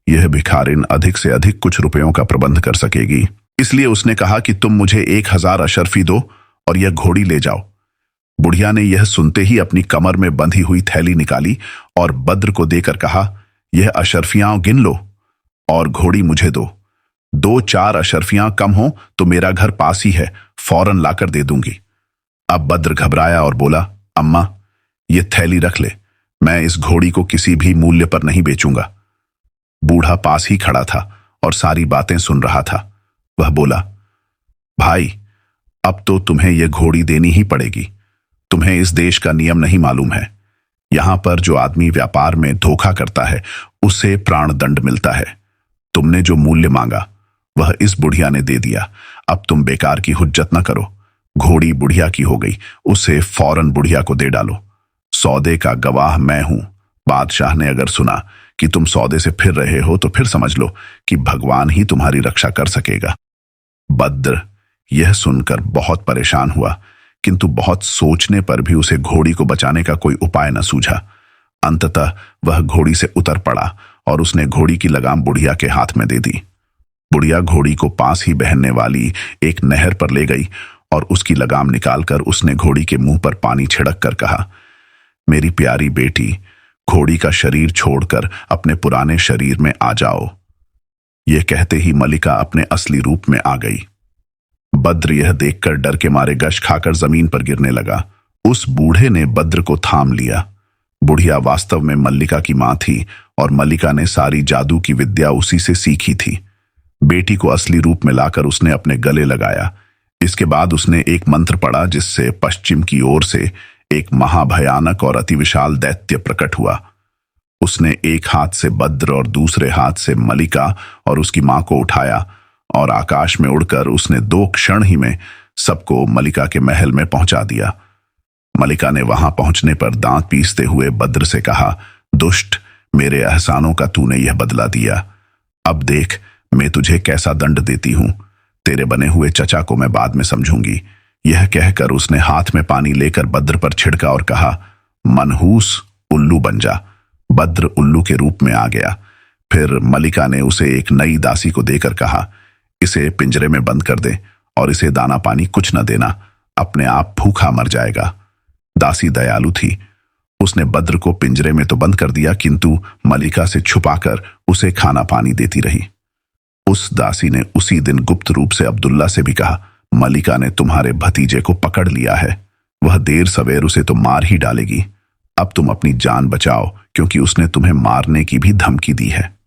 यह भिखारिन अधिक से अधिक कुछ रुपयों का प्रबंध कर सकेगी। इसलिए उसने कहा कि तुम मुझे 1000 अशर्फी दो और यह घोड़ी ले जाओ। बुढ़िया ने यह सुनते ही अपनी कमर में बंधी हुई थैली निकाली और बद्र को देकर कहा, यह अशर्फियां गिन लो और घोड़ी मुझे दो। 2-4 अशर्फियां कम हो तो मेरा घर पास ही है, फौरन लाकर दे दूंगी। अब बद्र घबराया और बोला, अम्मा ये थैली रख ले, मैं इस घोड़ी को किसी भी मूल्य पर नहीं बेचूंगा। बूढ़ा पास ही खड़ा था और सारी बातें सुन रहा था। वह बोला, भाई अब तो तुम्हें यह घोड़ी देनी ही पड़ेगी। तुम्हें इस देश का नियम नहीं मालूम है। यहां पर जो आदमी व्यापार में धोखा करता है उसे प्राण दंड मिलता है। तुमने जो मूल्य मांगा वह इस बुढ़िया ने दे दिया। अब तुम बेकार की हुज्जत न करो। घोड़ी बुढ़िया की हो गई, उसे फौरन बुढ़िया को दे डालो। सौदे का गवाह मैं हूं। बादशाह ने अगर सुना कि तुम सौदे से फिर रहे हो तो फिर समझ लो कि भगवान ही तुम्हारी रक्षा कर सकेगा। बद्र यह सुनकर बहुत परेशान हुआ, किंतु बहुत सोचने पर भी उसे घोड़ी को बचाने का कोई उपाय न सूझा। अंततः वह घोड़ी से उतर पड़ा और उसने घोड़ी की लगाम बुढ़िया के हाथ में दे दी। बुढ़िया घोड़ी को पास ही बहने वाली एक नहर पर ले गई और उसकी लगाम निकालकर उसने घोड़ी के मुंह पर पानी छिड़क कर कहा, मेरी प्यारी बेटी, घोड़ी का शरीर छोड़कर अपने पुराने शरीर में आ जाओ। यह कहते ही मलिका अपने असली रूप में आ गई। बद्र यह देखकर डर के मारे गश खाकर जमीन पर गिरने लगा। उस बूढ़े ने बद्र को थाम लिया। बुढ़िया वास्तव में मल्लिका की मां थी और मल्लिका ने सारी जादू की विद्या उसी से सीखी थी। बेटी को असली रूप में लाकर उसने अपने गले लगाया। इसके बाद उसने एक मंत्र पढ़ा जिससे पश्चिम की ओर से एक महाभयानक और अति विशाल दैत्य प्रकट हुआ। उसने एक हाथ से बद्र और दूसरे हाथ से मलिका और उसकी मां को उठाया और आकाश में उड़कर उसने 2 क्षण ही में सबको मलिका के महल में पहुंचा दिया। मलिका ने वहां पहुंचने पर दांत पीसते हुए बद्र से कहा, दुष्ट, मेरे एहसानों का तूने यह बदला दिया। अब देख मैं तुझे कैसा दंड देती हूं। तेरे बने हुए चचा को मैं बाद में समझूंगी। यह कहकर उसने हाथ में पानी लेकर बद्र पर छिड़का और कहा, मनहूस उल्लू बन जा। बद्र उल्लू के रूप में आ गया। फिर मलिका ने उसे एक नई दासी को देकर कहा, इसे पिंजरे में बंद कर दे और इसे दाना पानी कुछ न देना, अपने आप भूखा मर जाएगा। दासी दयालु थी। उसने बद्र को पिंजरे में तो बंद कर दिया, किंतु मलिका से छुपाकर उसे खाना पानी देती रही। उस दासी ने उसी दिन गुप्त रूप से अब्दुल्ला से भी कहा, मलिका ने तुम्हारे भतीजे को पकड़ लिया है। वह देर सवेर उसे तो मार ही डालेगी। अब तुम अपनी जान बचाओ, क्योंकि उसने तुम्हें मारने की भी धमकी दी है।